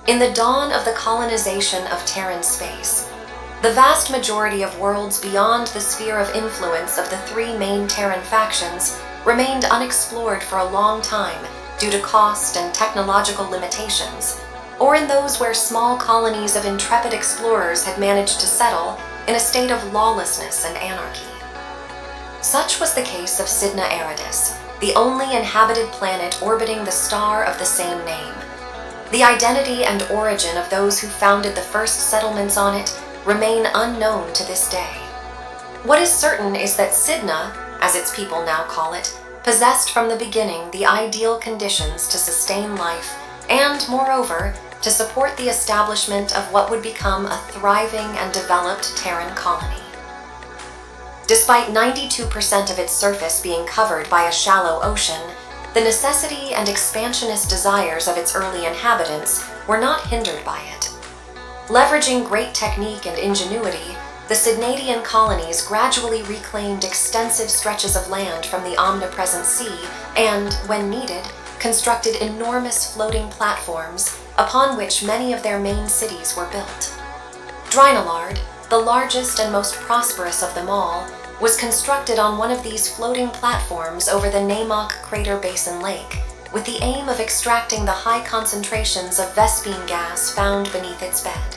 In the dawn of the colonization of Terran space, the vast majority of worlds beyond the sphere of influence of the three main Terran factions remained unexplored for a long time due to cost and technological limitations, or in those where small colonies of intrepid explorers had managed to settle in a state of lawlessness and anarchy. Such was the case of Sidna, the only inhabited planet orbiting the star of the same name. The identity and origin of those who founded the first settlements on it remain unknown to this day. What is certain is that Sidna, as its people now call it, possessed from the beginning the ideal conditions to sustain life and, moreover, to support the establishment of what would become a thriving and developed Terran colony. Despite 92% of its surface being covered by a shallow ocean, the necessity and expansionist desires of its early inhabitants were not hindered by it. Leveraging great technique and ingenuity, the Sidnadian colonies gradually reclaimed extensive stretches of land from the omnipresent sea and, when needed, constructed enormous floating platforms upon which many of their main cities were built. Draenolard, the largest and most prosperous of them all, was constructed on one of these floating platforms over the Namok Crater Basin Lake, with the aim of extracting the high concentrations of Vespene gas found beneath its bed.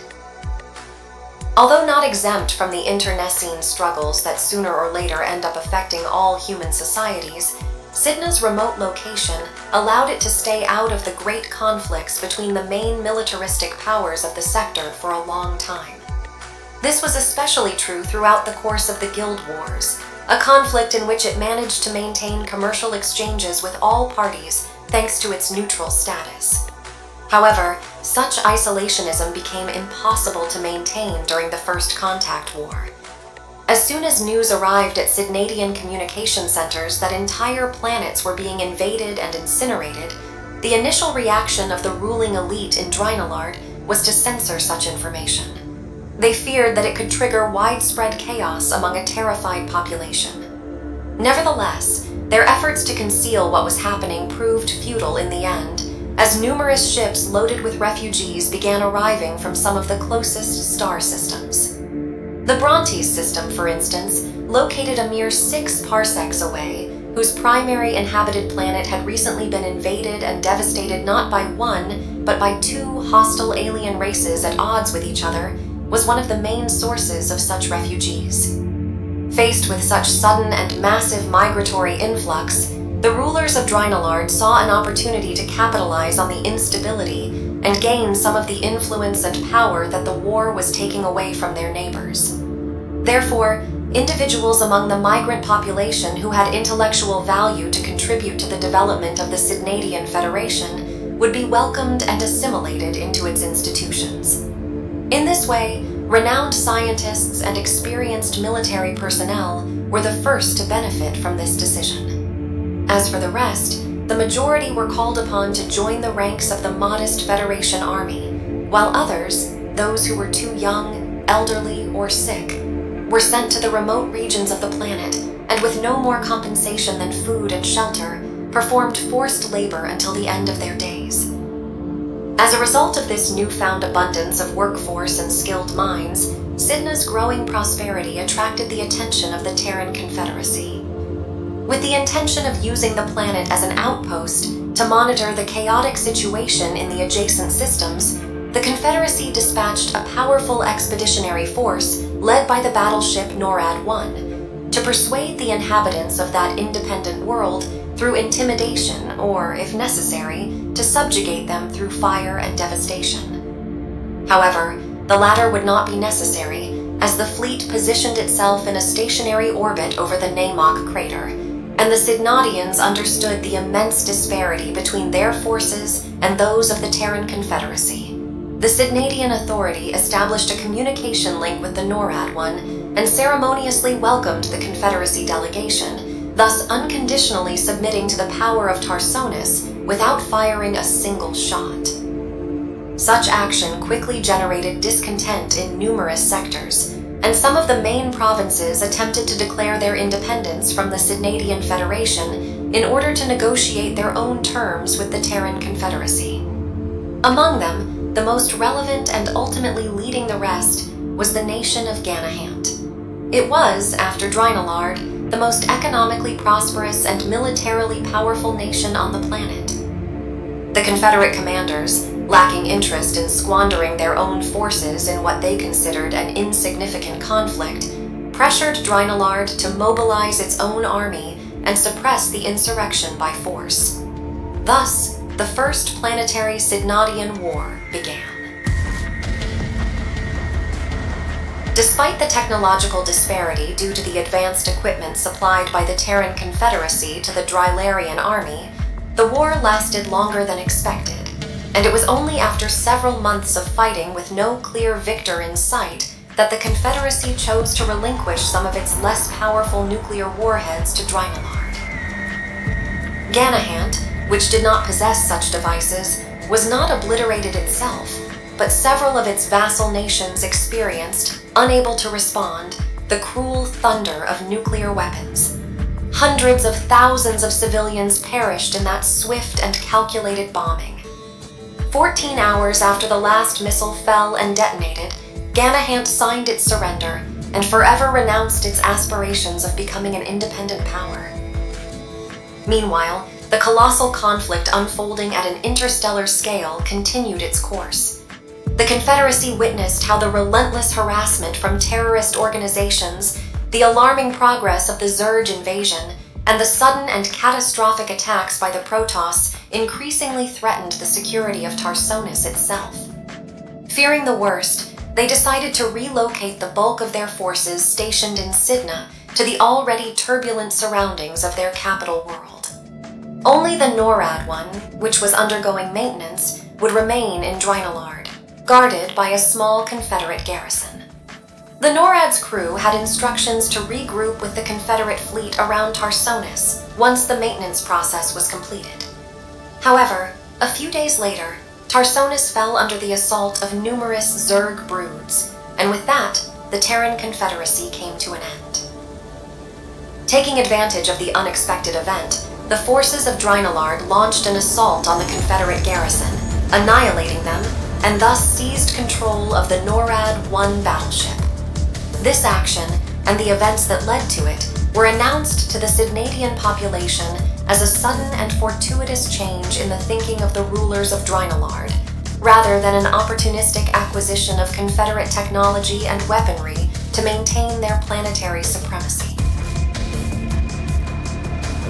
Although not exempt from the internecine struggles that sooner or later end up affecting all human societies, Sidna's remote location allowed it to stay out of the great conflicts between the main militaristic powers of the sector for a long time. This was especially true throughout the course of the Guild Wars, a conflict in which it managed to maintain commercial exchanges with all parties thanks to its neutral status. However, such isolationism became impossible to maintain during the First Contact War. As soon as news arrived at Sidnadian communication centers that entire planets were being invaded and incinerated, the initial reaction of the ruling elite in Draenolard was to censor such information. They feared that it could trigger widespread chaos among a terrified population. Nevertheless, their efforts to conceal what was happening proved futile in the end, as numerous ships loaded with refugees began arriving from some of the closest star systems. The Brontes system, for instance, located a mere 6 parsecs away, whose primary inhabited planet had recently been invaded and devastated not by one, but by 2 hostile alien races at odds with each other, was one of the main sources of such refugees. Faced with such sudden and massive migratory influx, the rulers of Draenolard saw an opportunity to capitalize on the instability and gain some of the influence and power that the war was taking away from their neighbors. Therefore, individuals among the migrant population who had intellectual value to contribute to the development of the Sidnadian Federation would be welcomed and assimilated into its institutions. In this way, renowned scientists and experienced military personnel were the first to benefit from this decision. As for the rest, the majority were called upon to join the ranks of the modest Federation army, while others, those who were too young, elderly, or sick, were sent to the remote regions of the planet and with no more compensation than food and shelter, performed forced labor until the end of their days. As a result of this newfound abundance of workforce and skilled minds, Sidna's growing prosperity attracted the attention of the Terran Confederacy. With the intention of using the planet as an outpost to monitor the chaotic situation in the adjacent systems, the Confederacy dispatched a powerful expeditionary force led by the battleship NORAD-1 to persuade the inhabitants of that independent world through intimidation or, if necessary, to subjugate them through fire and devastation. However, the latter would not be necessary, as the fleet positioned itself in a stationary orbit over the Namok crater, and the Sidnadians understood the immense disparity between their forces and those of the Terran Confederacy. The Sidnadian Authority established a communication link with the NORAD-1 and ceremoniously welcomed the Confederacy delegation, thus unconditionally submitting to the power of Tarsonis without firing a single shot. Such action quickly generated discontent in numerous sectors, and some of the main provinces attempted to declare their independence from the Sidnadian Federation in order to negotiate their own terms with the Terran Confederacy. Among them, the most relevant and ultimately leading the rest was the nation of Gannahant. It was, after Draenolard, the most economically prosperous and militarily powerful nation on the planet. The Confederate commanders, lacking interest in squandering their own forces in what they considered an insignificant conflict, pressured Draenolard to mobilize its own army and suppress the insurrection by force. Thus, the First Planetary Sidnadian War began. Despite the technological disparity due to the advanced equipment supplied by the Terran Confederacy to the Drylarian army, the war lasted longer than expected, and it was only after several months of fighting with no clear victor in sight that the Confederacy chose to relinquish some of its less powerful nuclear warheads to Draenolard. Gannahant, which did not possess such devices, was not obliterated itself, but several of its vassal nations experienced, unable to respond, the cruel thunder of nuclear weapons. Hundreds of thousands of civilians perished in that swift and calculated bombing. 14 hours after the last missile fell and detonated, Gannahant signed its surrender and forever renounced its aspirations of becoming an independent power. Meanwhile, the colossal conflict unfolding at an interstellar scale continued its course. The Confederacy witnessed how the relentless harassment from terrorist organizations, the alarming progress of the Zerg invasion, and the sudden and catastrophic attacks by the Protoss increasingly threatened the security of Tarsonis itself. Fearing the worst, they decided to relocate the bulk of their forces stationed in Sidna to the already turbulent surroundings of their capital world. Only the NORAD one, which was undergoing maintenance, would remain in Draenolard, guarded by a small Confederate garrison. The NORAD's crew had instructions to regroup with the Confederate fleet around Tarsonis once the maintenance process was completed. However, a few days later, Tarsonis fell under the assault of numerous Zerg broods, and with that, the Terran Confederacy came to an end. Taking advantage of the unexpected event, the forces of Draenolard launched an assault on the Confederate garrison, annihilating them, and thus seized control of the NORAD-1 battleship. This action, and the events that led to it, were announced to the Sidnadian population as a sudden and fortuitous change in the thinking of the rulers of Draenolard, rather than an opportunistic acquisition of Confederate technology and weaponry to maintain their planetary supremacy.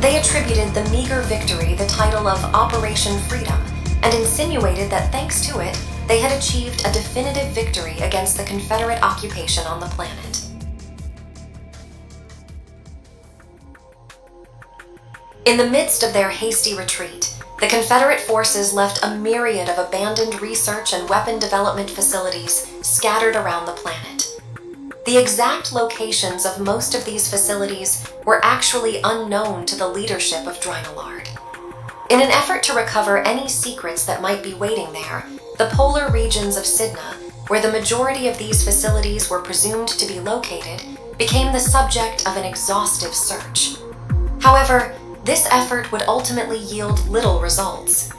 They attributed the meager victory the title of Operation Freedom, and insinuated that thanks to it, they had achieved a definitive victory against the Confederate occupation on the planet. In the midst of their hasty retreat, the Confederate forces left a myriad of abandoned research and weapon development facilities scattered around the planet. The exact locations of most of these facilities were actually unknown to the leadership of Draenolard. In an effort to recover any secrets that might be waiting there, the polar regions of Sidna, where the majority of these facilities were presumed to be located, became the subject of an exhaustive search. However, this effort would ultimately yield little results.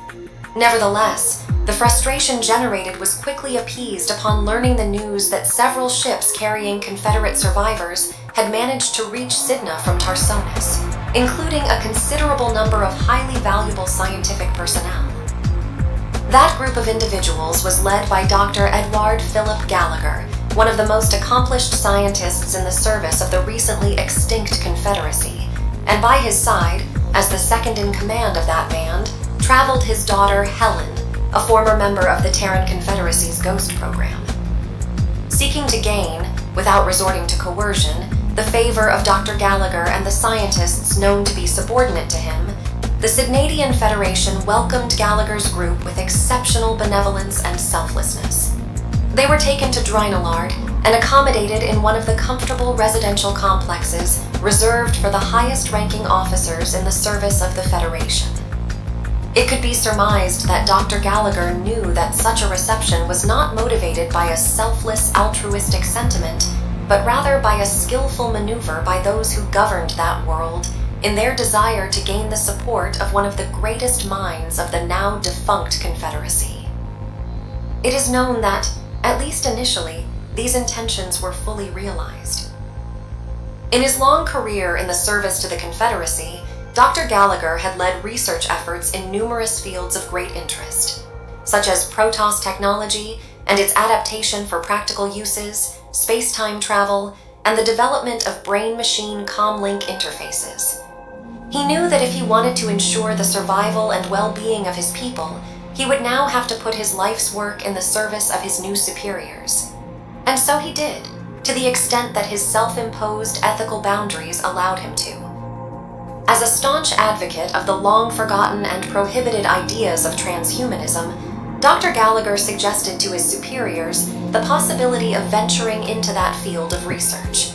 Nevertheless, the frustration generated was quickly appeased upon learning the news that several ships carrying Confederate survivors had managed to reach Sidna from Tarsonis, including a considerable number of highly valuable scientific personnel. That group of individuals was led by Dr. Edward Philip Gallagher, one of the most accomplished scientists in the service of the recently extinct Confederacy, and by his side, as the second in command of that band, traveled his daughter Helen, a former member of the Terran Confederacy's Ghost program. Seeking to gain, without resorting to coercion, the favor of Dr. Gallagher and the scientists known to be subordinate to him, the Sidnadian Federation welcomed Gallagher's group with exceptional benevolence and selflessness. They were taken to Draenolard and accommodated in one of the comfortable residential complexes reserved for the highest-ranking officers in the service of the Federation. It could be surmised that Dr. Gallagher knew that such a reception was not motivated by a selfless, altruistic sentiment, but rather by a skillful maneuver by those who governed that world in their desire to gain the support of one of the greatest minds of the now defunct Confederacy. It is known that, at least initially, these intentions were fully realized. In his long career in the service to the Confederacy, Dr. Gallagher had led research efforts in numerous fields of great interest, such as Protoss technology and its adaptation for practical uses, space-time travel, and the development of brain-machine comlink interfaces. He knew that if he wanted to ensure the survival and well-being of his people, he would now have to put his life's work in the service of his new superiors. And so he did, to the extent that his self-imposed ethical boundaries allowed him to. As a staunch advocate of the long-forgotten and prohibited ideas of transhumanism, Dr. Gallagher suggested to his superiors the possibility of venturing into that field of research.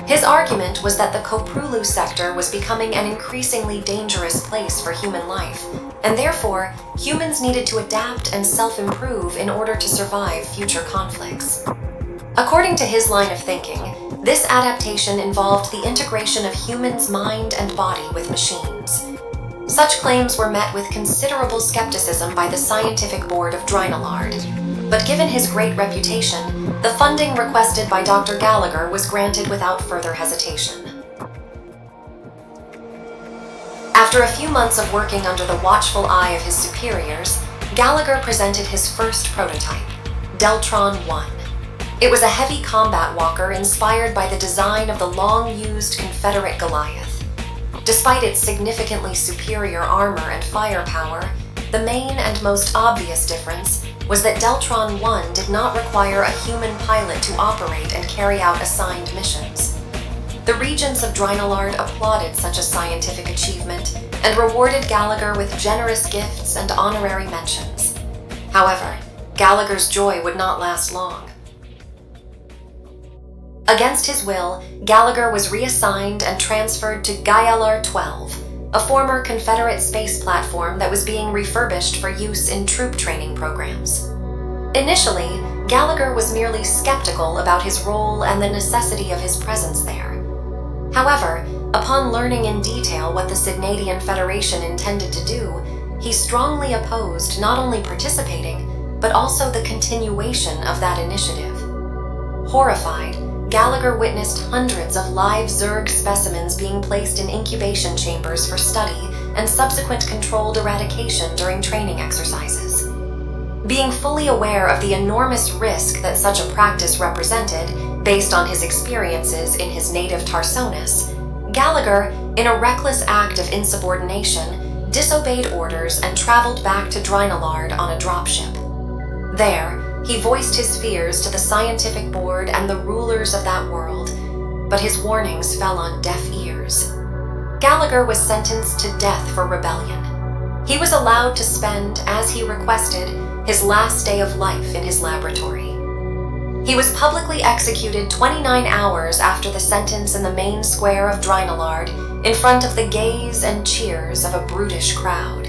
His argument was that the Koprulu sector was becoming an increasingly dangerous place for human life, and therefore, humans needed to adapt and self-improve in order to survive future conflicts. According to his line of thinking, this adaptation involved the integration of humans' mind and body with machines. Such claims were met with considerable skepticism by the scientific board of Drinalard, but given his great reputation, the funding requested by Dr. Gallagher was granted without further hesitation. After a few months of working under the watchful eye of his superiors, Gallagher presented his first prototype, Deltron 1. It was a heavy combat walker inspired by the design of the long-used Confederate Goliath. Despite its significantly superior armor and firepower, the main and most obvious difference was that Deltron 1 did not require a human pilot to operate and carry out assigned missions. The regents of Drinalard applauded such a scientific achievement and rewarded Gallagher with generous gifts and honorary mentions. However, Gallagher's joy would not last long. Against his will, Gallagher was reassigned and transferred to Gallagher 12, a former Confederate space platform that was being refurbished for use in troop training programs. Initially, Gallagher was merely skeptical about his role and the necessity of his presence there. However, upon learning in detail what the Sidnadian Federation intended to do, he strongly opposed not only participating, but also the continuation of that initiative. Horrified, Gallagher witnessed hundreds of live Zerg specimens being placed in incubation chambers for study and subsequent controlled eradication during training exercises. Being fully aware of the enormous risk that such a practice represented, based on his experiences in his native Tarsonis, Gallagher, in a reckless act of insubordination, disobeyed orders and traveled back to Drinalard on a dropship. There, he voiced his fears to the scientific board and the rulers of that world, but his warnings fell on deaf ears. Gallagher was sentenced to death for rebellion. He was allowed to spend, as he requested, his last day of life in his laboratory. He was publicly executed 29 hours after the sentence in the main square of Drinalard, in front of the gaze and cheers of a brutish crowd.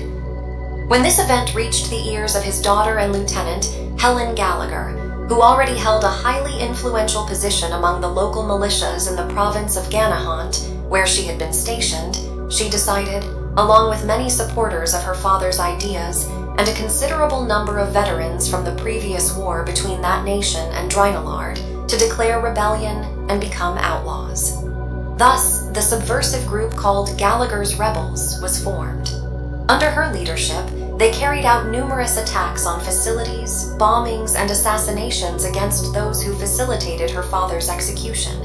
When this event reached the ears of his daughter and lieutenant, Helen Gallagher, who already held a highly influential position among the local militias in the province of Gannahant, where she had been stationed, she decided, along with many supporters of her father's ideas and a considerable number of veterans from the previous war between that nation and Drinalard, to declare rebellion and become outlaws. Thus, the subversive group called Gallagher's Rebels was formed. Under her leadership, they carried out numerous attacks on facilities, bombings, and assassinations against those who facilitated her father's execution.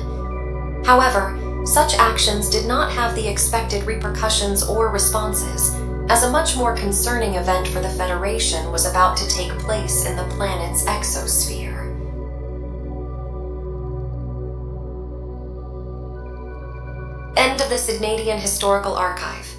However, such actions did not have the expected repercussions or responses, as a much more concerning event for the Federation was about to take place in the planet's exosphere. End of the Sidnadian Historical Archive.